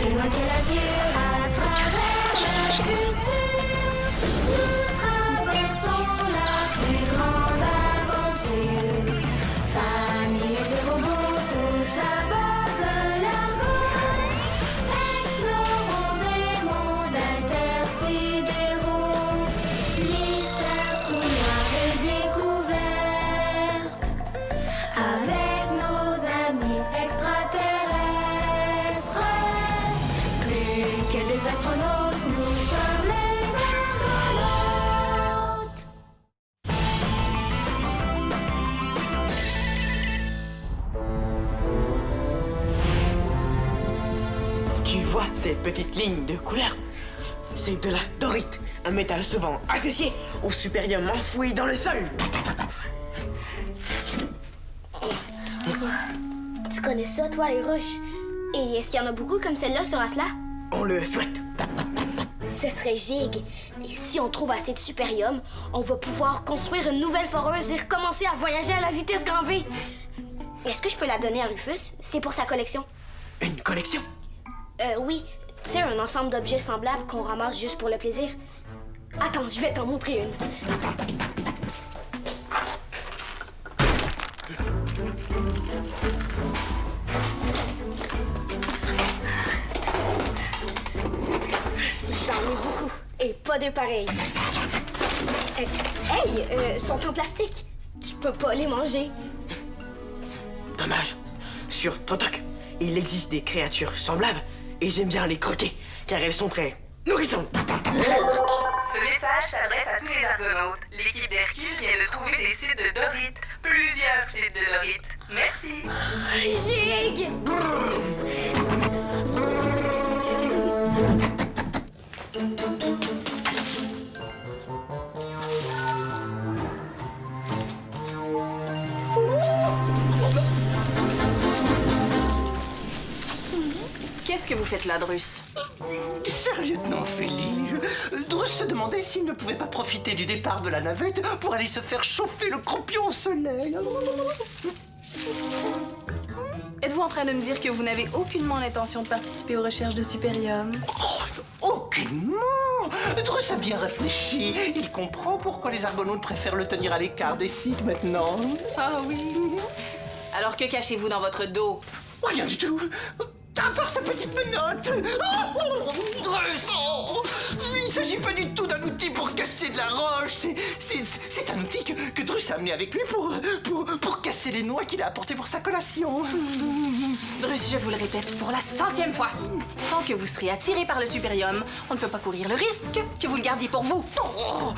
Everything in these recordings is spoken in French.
plus loin que l'azur, à travers le futur. Nous traversons la plus grande aventure. Familles et robots, tous à bord de l'argot. Explorons des mondes intersidéraux. Mystère, trou noir et découverte. Avec nos amis extraterrestres. Plus que des astronautes, nous sommes les argonautes. Tu vois ces petites lignes de couleur? C'est de la dorite, un métal souvent associé au supérium enfoui dans le sol. Tu connais ça, toi, les roches? Et est-ce qu'il y en a beaucoup comme celle-là sur Asla? On le souhaite. Ce serait gigue. Et si on trouve assez de supérium, on va pouvoir construire une nouvelle foreuse et recommencer à voyager à la vitesse grand V. Est-ce que je peux la donner à Rufus? C'est pour sa collection. Une collection? Oui. Tu sais, un ensemble d'objets semblables qu'on ramasse juste pour le plaisir. Attends, je vais t'en montrer une. J'en ai beaucoup. Et pas deux pareils. Hey, sont en plastique. Tu peux pas les manger. Dommage. Sur Trotok, il existe des créatures semblables et j'aime bien les croquer car elles sont très nourrissantes. Ce message s'adresse à tous les argonautes. L'équipe d'Hercule vient de trouver des sites de Dorite. Plusieurs sites de Dorite. Merci. Gig! Qu'est-ce que vous faites là, Drus? Cher lieutenant Feli, Drus se demandait s'il ne pouvait pas profiter du départ de la navette pour aller se faire chauffer le croupion au soleil. Êtes-vous en train de me dire que vous n'avez aucunement l'intention de participer aux recherches de supérium? Oh, aucunement! Drus a bien réfléchi. Il comprend pourquoi les argonautes préfèrent le tenir à l'écart des sites maintenant. Ah oui. Alors que cachez-vous dans votre dos? Rien du tout. À part sa petite menotte. Oh, Drus, oh, il ne s'agit pas du tout d'un outil pour casser de la roche. C'est un outil que Drus a amené avec lui pour casser les noix qu'il a apportées pour sa collation. Drus, je vous le répète pour la 100e fois. Tant que vous serez attiré par le supérium, on ne peut pas courir le risque que vous le gardiez pour vous. Oh,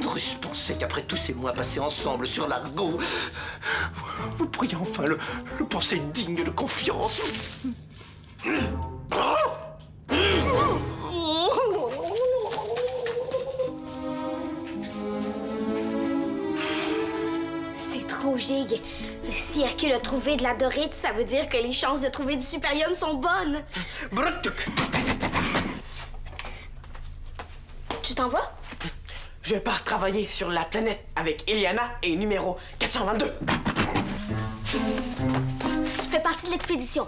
Drus pensait qu'après tous ces mois passés ensemble sur l'Argo, vous pourriez enfin le penser digne de confiance. C'est trop gigue. Si Hercule a trouvé de la dorite, ça veut dire que les chances de trouver du supérium sont bonnes. Brutuk. Tu t'en vas? Je pars travailler sur la planète avec Eliana et numéro 422. Tu fais partie de l'expédition.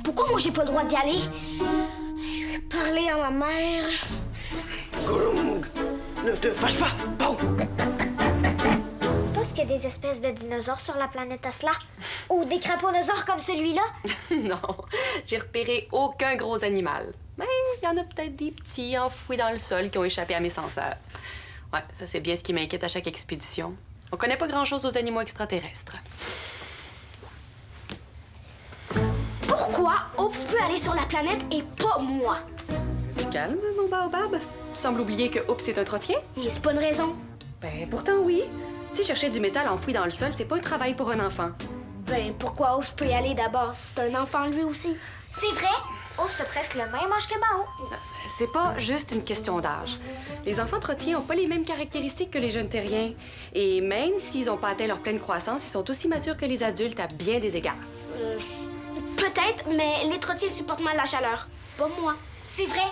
Pourquoi moi j'ai pas le droit d'y aller? Je vais parler à ma mère. Gurumug, ne te fâche pas, Pau. Tu penses qu'il y a des espèces de dinosaures sur la planète Asla? Ou des craponosaures comme celui-là? Non, j'ai repéré aucun gros animal. Mais il y en a peut-être des petits enfouis dans le sol qui ont échappé à mes senseurs. Ouais, ça c'est bien ce qui m'inquiète à chaque expédition. On connaît pas grand-chose aux animaux extraterrestres. Pourquoi Oops peut aller sur la planète et pas moi? Tu calmes, mon baobab? Tu sembles oublier que Oops est un trottier? Mais c'est pas une raison. Ben, pourtant oui. Si chercher du métal enfoui dans le sol, c'est pas un travail pour un enfant. Ben, pourquoi Oops peut y aller d'abord? C'est un enfant lui aussi. C'est vrai? Oops a presque le même âge que Bao. C'est pas juste une question d'âge. Les enfants trottiers ont pas les mêmes caractéristiques que les jeunes terriens. Et même s'ils ont pas atteint leur pleine croissance, ils sont aussi matures que les adultes à bien des égards. Peut-être, mais les trottiers supportent mal la chaleur. Pas moi. C'est vrai.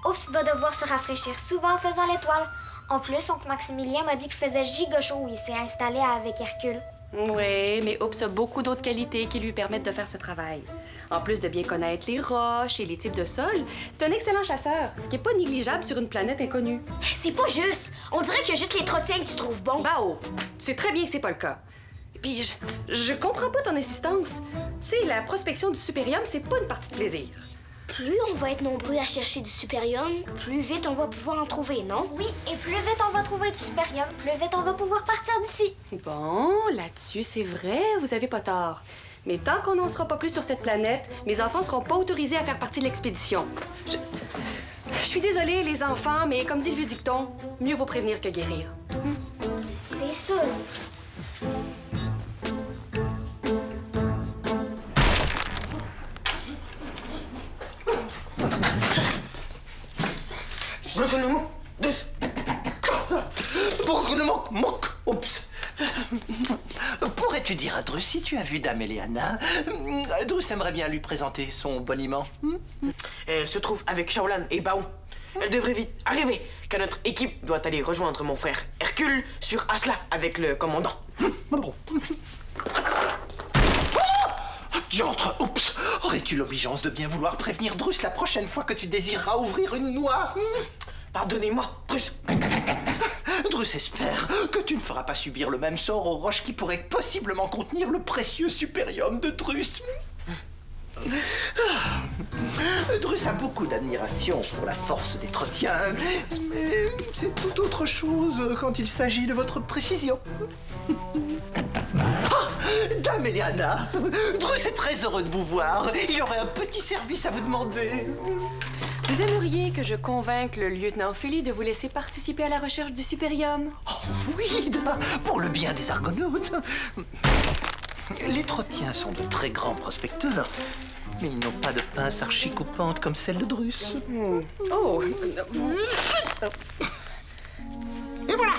Oops va devoir se rafraîchir souvent en faisant l'étoile. En plus, oncle Maximilien m'a dit qu'il faisait giga chaud où il s'est installé avec Hercule. Oui, mais Oops a beaucoup d'autres qualités qui lui permettent de faire ce travail. En plus de bien connaître les roches et les types de sols, c'est un excellent chasseur, ce qui n'est pas négligeable sur une planète inconnue. C'est pas juste. On dirait qu'il y a juste les trottiens que tu trouves bons. Bao, tu sais très bien que c'est pas le cas. Puis je comprends pas ton insistance. Tu sais, la prospection du supérium, c'est pas une partie de plaisir. Plus on va être nombreux à chercher du supérium, plus vite on va pouvoir en trouver, non? Oui, et plus vite on va trouver du supérium, plus vite on va pouvoir partir d'ici. Bon, là-dessus, c'est vrai, vous avez pas tort. Mais tant qu'on n'en sera pas plus sur cette planète, mes enfants seront pas autorisés à faire partie de l'expédition. Je suis désolée, les enfants, mais comme dit le vieux dicton, mieux vaut prévenir que guérir. C'est sûr. Reconnaissez-moi, Drus. Oups. Pourrais-tu dire à Drus si tu as vu Dame Eleana? Drus aimerait bien lui présenter son boniment. Elle se trouve avec Shaolan et Bao. Elle devrait vite arriver, car notre équipe doit aller rejoindre mon frère Hercule sur Asla avec le commandant. Bon. Diantre, oups! Aurais-tu l'obligeance de bien vouloir prévenir Drus la prochaine fois que tu désireras ouvrir une noix? Pardonnez-moi, Drus. Drus espère que tu ne feras pas subir le même sort aux roches qui pourraient possiblement contenir le précieux supérium de Drus. Drus a beaucoup d'admiration pour la force des Trotiens, mais c'est tout autre chose quand il s'agit de votre précision. Dame Eleana, Drus est très heureux de vous voir. Il aurait un petit service à vous demander. Vous aimeriez que je convainque le lieutenant Philly de vous laisser participer à la recherche du supérium? Oh, oui, pour le bien des Argonautes. Les Trotiens sont de très grands prospecteurs, mais ils n'ont pas de pince archicoupantes comme celle de Drus. Oh! Et voilà!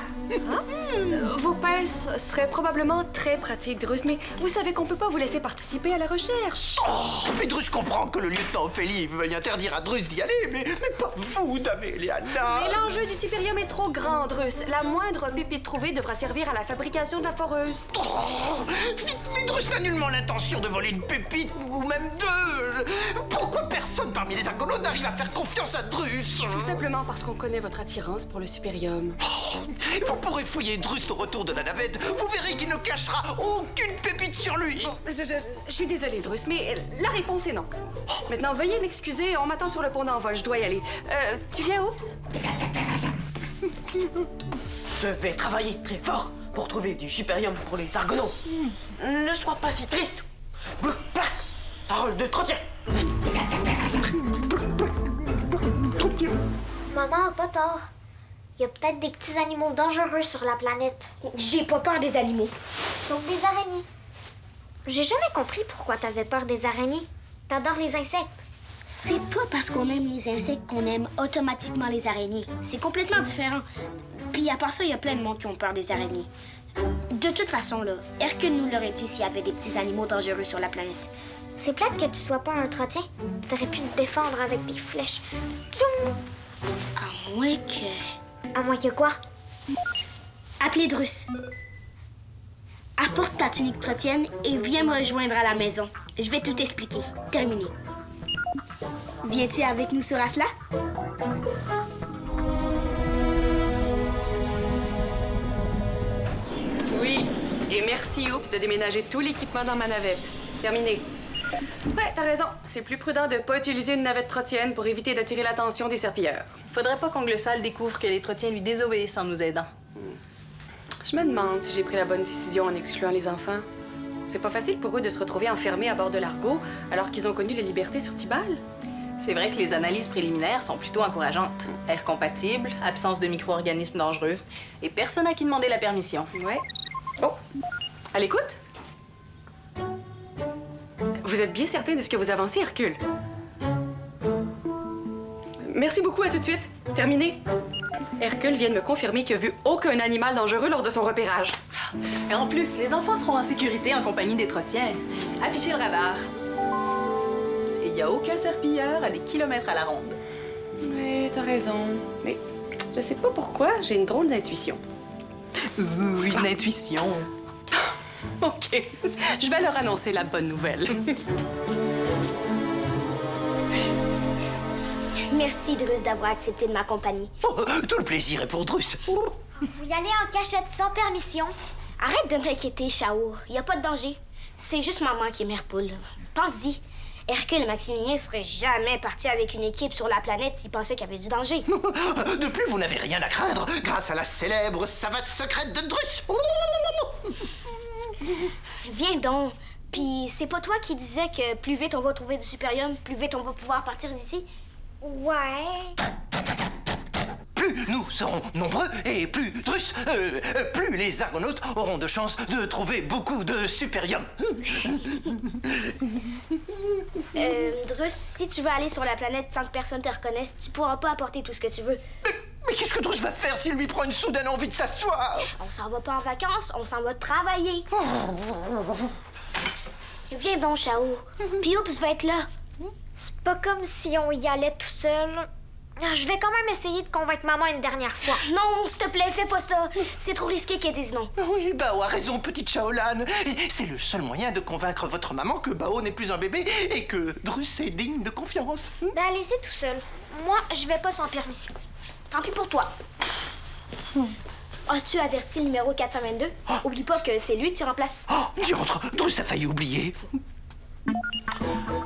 Vos pinces seraient probablement très pratiques, Drus, mais vous savez qu'on peut pas vous laisser participer à la recherche. Oh, mais Drus comprend que le lieutenant Ophélie veuille interdire à Drus d'y aller, mais pas vous, Dame Eleana. Mais l'enjeu du supérium est trop grand, Drus. La moindre pépite trouvée devra servir à la fabrication de la foreuse. Oh, mais Drus n'a nullement l'intention de voler une pépite, ou même deux. Pourquoi personne parmi les Argonautes n'arrive à faire confiance à Drus? Tout simplement parce qu'on connaît votre attirance pour le supérium. Oh, vous pourrez fouiller Drus au retour de la navette. Vous verrez qu'il ne cachera aucune pépite sur lui. Je suis désolée, Drus, mais la réponse est non. Maintenant, veuillez m'excuser, on m'attend sur le pont d'envol, je dois y aller. Tu viens, Oops? Je vais travailler très fort pour trouver du supérium pour les Argonautes. Ne sois pas si triste. Parole de Trotien. Maman a pas tort. Il y a peut-être des petits animaux dangereux sur la planète. J'ai pas peur des animaux. Sauf des araignées. J'ai jamais compris pourquoi t'avais peur des araignées. T'adores les insectes. C'est pas parce qu'on aime les insectes qu'on aime automatiquement les araignées. C'est complètement différent. Puis à part ça, il y a plein de monde qui ont peur des araignées. De toute façon, là, Hercule nous l'aurait dit s'il y avait des petits animaux dangereux sur la planète. C'est plate que tu sois pas un trotien. T'aurais pu te défendre avec des flèches. Tchoum! À moins que... À moins que quoi? Appelez Drus. Apporte ta tunique trotienne et viens me rejoindre à la maison. Je vais tout expliquer. Terminé. Viens-tu avec nous sur Asla? Oui, et merci, Oops, de déménager tout l'équipement dans ma navette. Terminé. Ouais, t'as raison. C'est plus prudent de pas utiliser une navette trottienne pour éviter d'attirer l'attention des serpilleurs. Faudrait pas qu'Onglesal découvre que les Trotiens lui désobéissent en nous aidant. Je me demande si j'ai pris la bonne décision en excluant les enfants. C'est pas facile pour eux de se retrouver enfermés à bord de l'Argo alors qu'ils ont connu la liberté sur Tibal. C'est vrai que les analyses préliminaires sont plutôt encourageantes. Air compatible, absence de micro-organismes dangereux, et personne à qui demander la permission. Ouais. Oh, à l'écoute? Vous êtes bien certain de ce que vous avancez, Hercule? Merci beaucoup, à tout de suite. Terminé. Hercule vient de me confirmer qu'il n'a vu aucun animal dangereux lors de son repérage. Et en plus, les enfants seront en sécurité en compagnie des Trotiens. Affichez le radar. Et il n'y a aucun serpilleur à des kilomètres à la ronde. Ouais, t'as raison. Mais je sais pas pourquoi, j'ai une drôle d'intuition. Une intuition. OK. Je vais leur annoncer la bonne nouvelle. Merci, Drus, d'avoir accepté de m'accompagner. Oh, tout le plaisir est pour Drus. Vous y allez en cachette sans permission. Arrête de m'inquiéter, Chao. Y a pas de danger. C'est juste maman qui est mère poule. Pense-y. Hercule Maximilien serait jamais parti avec une équipe sur la planète s'il pensait qu'il y avait du danger. De plus, vous n'avez rien à craindre grâce à la célèbre savate secrète de Drus. Viens donc. Puis c'est pas toi qui disais que plus vite on va trouver du supérium, plus vite on va pouvoir partir d'ici? Ouais. Plus nous serons nombreux et plus Drus, plus les Argonautes auront de chances de trouver beaucoup de supérium. Drus, si tu veux aller sur la planète sans que personne te reconnaisse, tu pourras pas apporter tout ce que tu veux. Mais qu'est-ce que Drus va faire s'il lui prend une soudaine envie de s'asseoir? On s'en va pas en vacances, on s'en va travailler. Viens donc, Chao. Puis Oups va être là. C'est pas comme si on y allait tout seul. Je vais quand même essayer de convaincre maman une dernière fois. Non, s'il te plaît, fais pas ça. C'est trop risqué qu'elle dise non. Oui, Bao a raison, petite Shaolan. C'est le seul moyen de convaincre votre maman que Bao n'est plus un bébé et que Drus est digne de confiance. Ben allez-y tout seul. Moi, je vais pas sans permission. Tant pis pour toi. As-tu averti le numéro 422? Oublie pas que c'est lui que tu remplaces. Oh, diantre, Drus a failli oublier.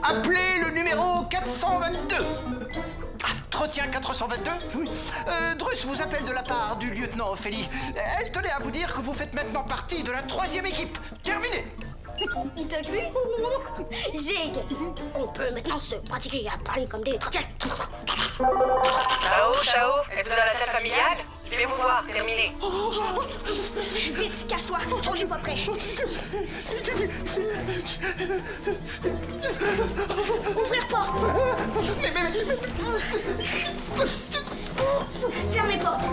Appelez le numéro 422. Trotien 422? Oui. Drus vous appelle de la part du lieutenant Ophélie. Elle tenait à vous dire que vous faites maintenant partie de la 3e équipe. Terminé. Il t'a cru? Jig, on peut maintenant se pratiquer à parler comme des trotiens. Chao, êtes-vous dans la salle familiale? Je vais vous voir, terminé. Vite, cache-toi, on n'est pas prêt. Ouvrir porte. Ferme les portes.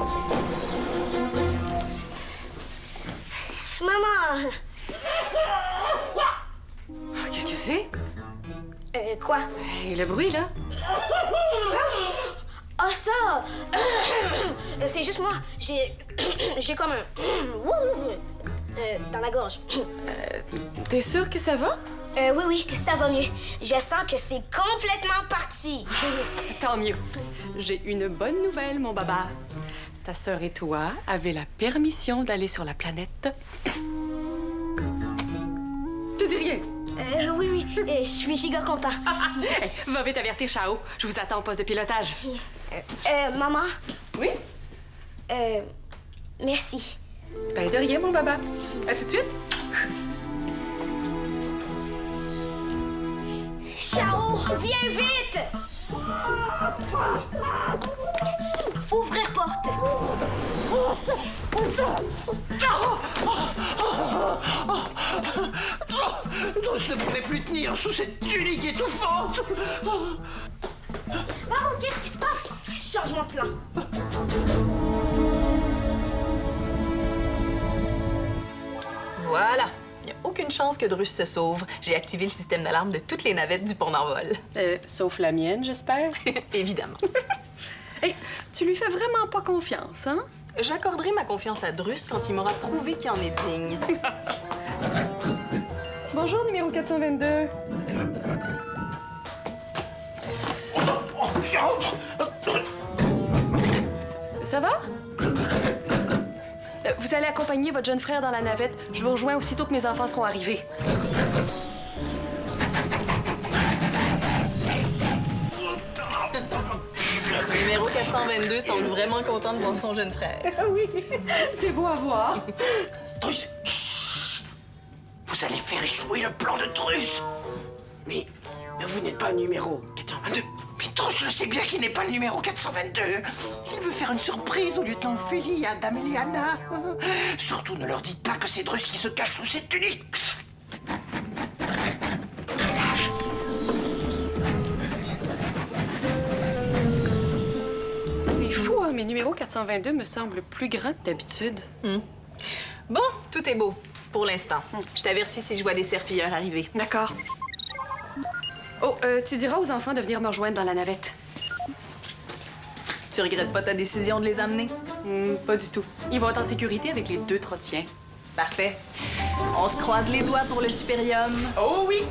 Maman. Qu'est-ce que c'est? Quoi? Et le bruit, là? Ça? Ah, ça! C'est juste moi. J'ai comme un... dans la gorge. T'es sûr que ça va? Oui, ça va mieux. Je sens que c'est complètement parti. Tant mieux. J'ai une bonne nouvelle, mon baba. Ta sœur et toi avez la permission d'aller sur la planète. Tu dis rien? Oui, je suis giga content. Hey, va vite avertir Chao. Je vous attends au poste de pilotage. Maman? Oui? Merci. Ben, de rien, mon baba. À tout de suite. Chao, viens vite! Ouvrir porte. Drus ne pouvait plus tenir sous cette tunique étouffante. Oh, qu'est-ce qui se passe? Changement de plan. Voilà. Il n'y a aucune chance que Drus se sauve. J'ai activé le système d'alarme de toutes les navettes du pont d'envol. Sauf la mienne, j'espère. Évidemment. Hey, tu lui fais vraiment pas confiance, hein? J'accorderai ma confiance à Drus quand il m'aura prouvé qu'il en est digne. Bonjour, numéro 422. Ça va? Vous allez accompagner votre jeune frère dans la navette. Je vous rejoins aussitôt que mes enfants seront arrivés. Numéro 422 semble vraiment content de voir son jeune frère. Oui, c'est beau à voir. Drus, chut. Vous allez faire échouer le plan de Drus. Mais vous n'êtes pas le numéro 422. Mais Drus le sait bien qu'il n'est pas le numéro 422. Il veut faire une surprise au lieutenant Ophélie et à Dame Eliana. Surtout ne leur dites pas que c'est Drus qui se cache sous cette tunique. C'est fou, hein, mais numéro 422 me semble plus grand que d'habitude. Bon, tout est beau, pour l'instant. Je t'avertis si je vois des serpilleurs arriver. D'accord. Oh, tu diras aux enfants de venir me rejoindre dans la navette. Tu regrettes pas ta décision de les amener? Pas du tout. Ils vont être en sécurité avec les 2 trottiens. Parfait. On se croise les doigts pour le supérium. Oh oui!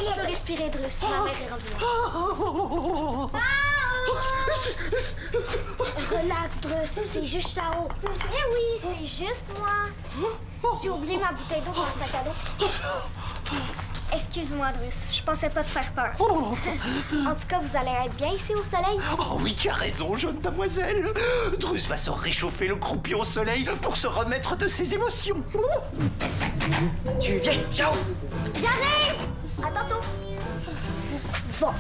Tu peux respirer, Drus. Ma mère est rendue là. Relax, Drus. C'est juste Chao. Eh oui, c'est juste moi. J'ai oublié ma bouteille d'eau dans le sac à dos. Excuse-moi, Drus. Je pensais pas te faire peur. En tout cas, vous allez être bien ici au soleil. Oh oui, tu as raison, jeune demoiselle. Drus va se réchauffer le croupion au soleil pour se remettre de ses émotions. Tu viens, ciao! J'arrive! À tantôt. Bon,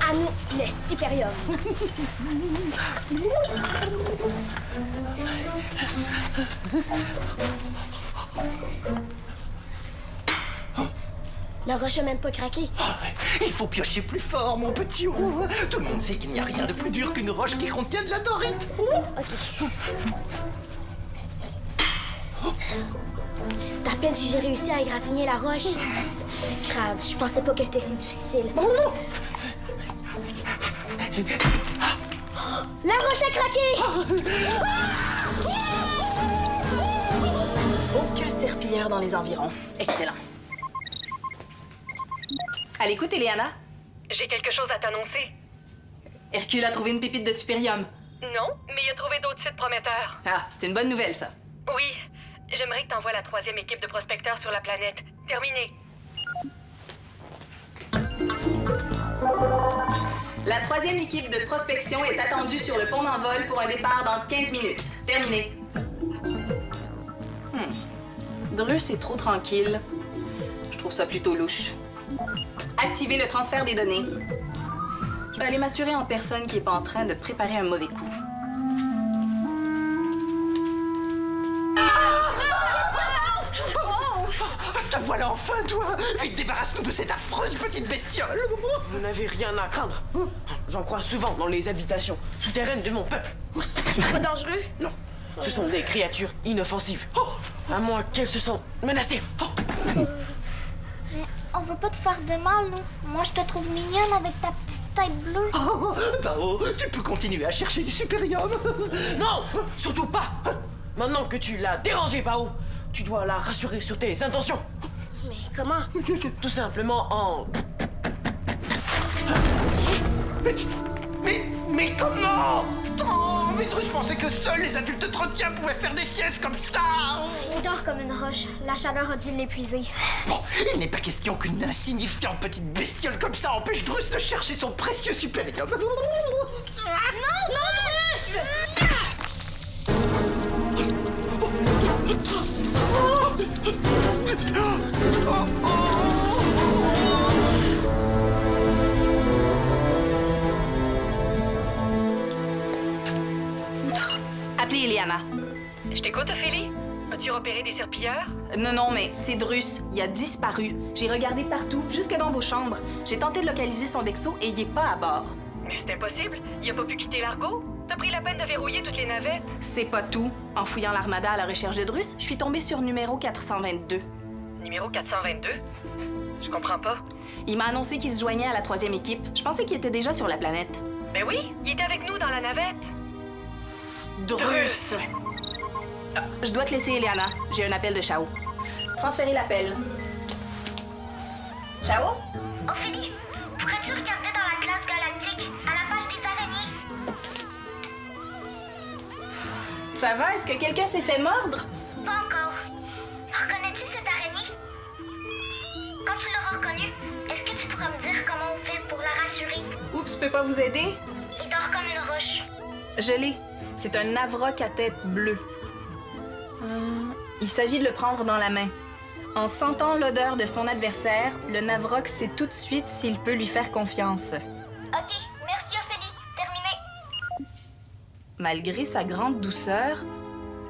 à nous, le supérieur. La roche a même pas craqué. Il faut piocher plus fort, mon petit roux. Tout le monde sait qu'il n'y a rien de plus dur qu'une roche qui contient de la dorite. OK. C'est à peine si j'ai réussi à égratigner la roche. Crabe, je pensais pas que c'était si difficile. La roche a craqué! Aucun serpilleur dans les environs. Excellent. À l'écoute, Eliana. J'ai quelque chose à t'annoncer. Hercule a trouvé une pépite de supérium. Non, mais il a trouvé d'autres sites prometteurs. Ah, c'est une bonne nouvelle, ça. Oui, j'aimerais que t'envoies la 3e équipe de prospecteurs sur la planète. Terminé. La 3e équipe de prospection est attendue sur le pont d'envol pour un départ dans 15 minutes. Terminé. Drus est trop tranquille. Je trouve ça plutôt louche. Activez le transfert des données. Je vais aller m'assurer en personne qu'il n'est pas en train de préparer un mauvais coup. Te voilà enfin, toi. Vite, débarrasse-nous de cette affreuse petite bestiole. Vous n'avez rien à craindre. J'en crois souvent dans les habitations souterraines de mon peuple. C'est pas dangereux? Non, ce sont des créatures inoffensives. À moins qu'elles se sentent menacées. Mais on veut pas te faire de mal, nous. Moi, je te trouve mignonne avec ta petite tête bleue. Oh, Bao, tu peux continuer à chercher du supérium. Non, surtout pas. Maintenant que tu l'as dérangée, Pao, tu dois la rassurer sur tes intentions. Mais comment? Tout simplement en... Mais comment? Oh, mais Drus pensait que seuls les adultes de 30e pouvaient faire des siestes comme ça. Il dort comme une roche. La chaleur a dû l'épuiser. Bon, il n'est pas question qu'une insignifiante petite bestiole comme ça empêche Drus de chercher son précieux supérium. Non, Drus! Appelez Eliana. Je t'écoute, Ophélie? As-tu repéré des serpilleurs? Non, mais c'est Drus. Il a disparu. J'ai regardé partout, jusque dans vos chambres. J'ai tenté de localiser son Dexo et il est pas à bord. Mais c'est impossible. Il a pas pu quitter l'argot. T'as pris la peine de verrouiller toutes les navettes. C'est pas tout. En fouillant l'armada à la recherche de Drus, je suis tombée sur numéro 422. Numéro 422? Je comprends pas. Il m'a annoncé qu'il se joignait à la 3e équipe. Je pensais qu'il était déjà sur la planète. Ben oui, il était avec nous dans la navette. Drus! Ah, je dois te laisser, Eliana. J'ai un appel de Chao. Transférez l'appel. Chao? Ophélie, pourrais-tu regarder dans la classe galactique, à la page des araignées? Ça va? Est-ce que quelqu'un s'est fait mordre? Pas encore. Reconnais-tu cette araignée? Quand tu l'auras reconnue, est-ce que tu pourras me dire comment on fait pour la rassurer? Oups, je peux pas vous aider? Il dort comme une roche. Je l'ai. C'est un navroc à tête bleue. Il s'agit de le prendre dans la main. En sentant l'odeur de son adversaire, le navroc sait tout de suite s'il peut lui faire confiance. Ok, merci Ophélie. Terminé. Malgré sa grande douceur,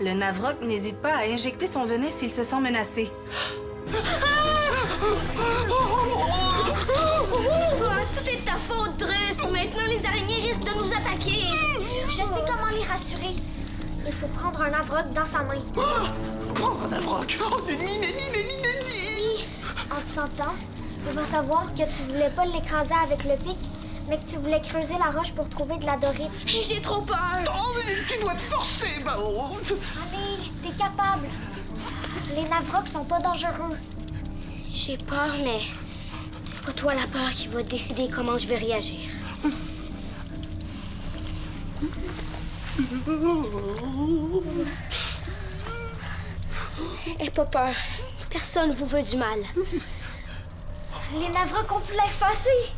le navroc n'hésite pas à injecter son venin s'il se sent menacé. Tout est de ta faute, Drus! Maintenant, les araignées risquent de nous attaquer! Je sais comment les rassurer. Il faut prendre un navroc dans sa main. Prendre un navroc. Oh, nenni. En te sentant, il va savoir que tu voulais pas l'écraser avec le pic, mais que tu voulais creuser la roche pour trouver de la dorite. J'ai trop peur! Oh, mais tu dois te forcer, Bao. Allez, t'es capable. Les navrocs sont pas dangereux. J'ai peur, mais c'est pas toi la peur qui va décider comment je vais réagir. Aie pas peur. Personne vous veut du mal. Les navrocs ont pu l'air fâchés.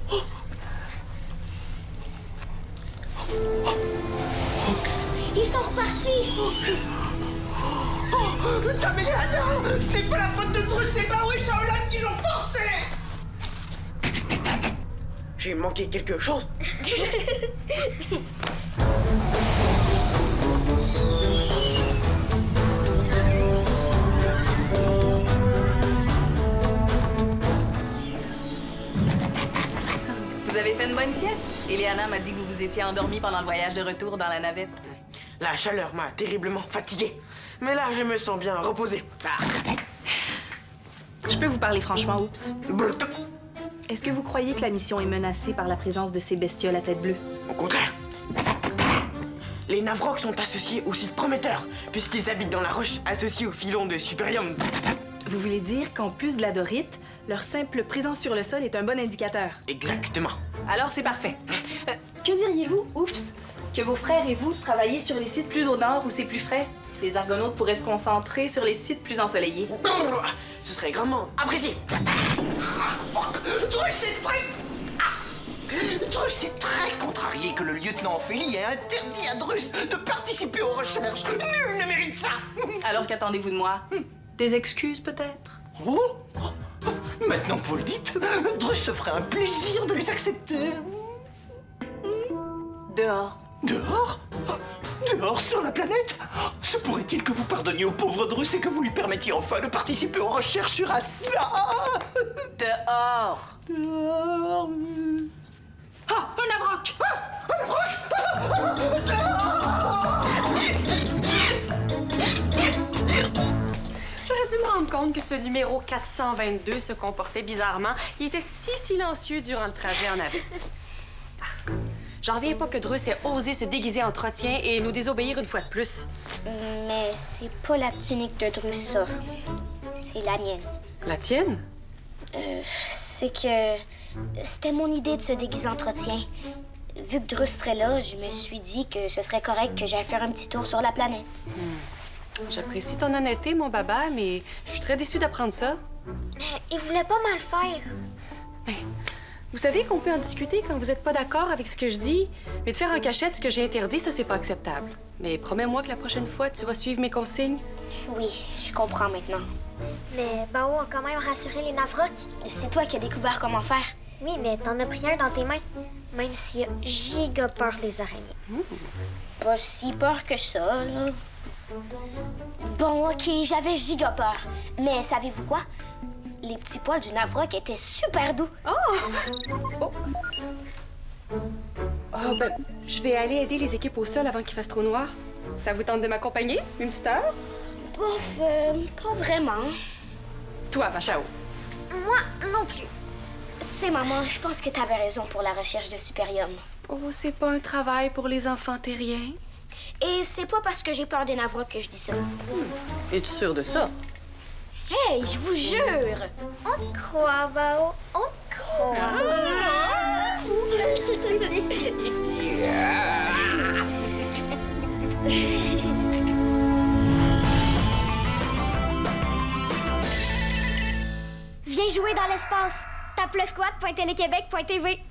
Ils sont repartis. Oh, Taméléana, ce n'est pas la faute de Drus et Bao et Shaolan qui l'ont forcé. J'ai manqué quelque chose. Vous avez fait une bonne sieste? Eliana m'a dit que vous vous étiez endormi pendant le voyage de retour dans la navette. La chaleur m'a terriblement fatigué. Mais là, je me sens bien reposé. Ah. Je peux vous parler franchement, oups. Brrr. Est-ce que vous croyez que la mission est menacée par la présence de ces bestioles à tête bleue? Au contraire. Les Navrocs sont associés au site prometteur, puisqu'ils habitent dans la roche associée au filon de Superium. Vous voulez dire qu'en plus de la dorite, leur simple présence sur le sol est un bon indicateur? Exactement. Alors c'est parfait. Que diriez-vous, oups, que vos frères et vous travaillez sur les sites plus au nord où c'est plus frais? Les Argonautes pourraient se concentrer sur les sites plus ensoleillés. Brrr. Ce serait grandement apprécié. Drus est très... Drus est très contrarié que le lieutenant Ophélie ait interdit à Drus de participer aux recherches. Nul ne mérite ça. Alors qu'attendez-vous de moi? Des excuses peut-être? Oh, maintenant que vous le dites, Drus se ferait un plaisir de les accepter. Dehors. Dehors? Dehors sur la planète? Se pourrait-il que vous pardonniez au pauvre Drus et que vous lui permettiez enfin de participer aux recherches sur Asla? Dehors. Dehors. Ah, un Navroc! J'aurais dû me rendre compte que ce numéro 422 se comportait bizarrement. Il était si silencieux durant le trajet en navette. J'en reviens pas que Drus ait osé se déguiser en trotien et nous désobéir une fois de plus. Mais c'est pas la tunique de Drus, ça. C'est la mienne. La tienne? C'est que c'était mon idée de se déguiser en trotien. Vu que Drus serait là, je me suis dit que ce serait correct que j'aille faire un petit tour sur la planète. J'apprécie ton honnêteté, mon baba, mais je suis très déçue d'apprendre ça. Il voulait pas mal faire. Vous savez qu'on peut en discuter quand vous n'êtes pas d'accord avec ce que je dis, mais de faire en cachette ce que j'ai interdit, ça, c'est pas acceptable. Mais promets-moi que la prochaine fois, tu vas suivre mes consignes. Oui, je comprends maintenant. Mais Bao a quand même rassuré les navrocs. C'est toi qui as découvert comment faire. Oui, mais t'en as pris un dans tes mains. Même s'il a giga peur des araignées. Pas si peur que ça, là. Bon, OK, j'avais giga peur. Mais savez-vous quoi? Les petits poils du Navroc étaient super doux. Oh, ben, je vais aller aider les équipes au sol avant qu'il fasse trop noir. Ça vous tente de m'accompagner? Une petite heure? Bof, pas vraiment. Toi, Machao. Moi non plus. Tu sais, maman, je pense que t'avais raison pour la recherche de Superium. Oh, c'est pas un travail pour les enfants terriens. Et c'est pas parce que j'ai peur des Navrocs que je dis ça. Es-tu sûre de ça? Hey, je vous jure! On te croit, Bao. On te croit. Viens jouer dans l'espace. Tape le squat.téléquébec.tv.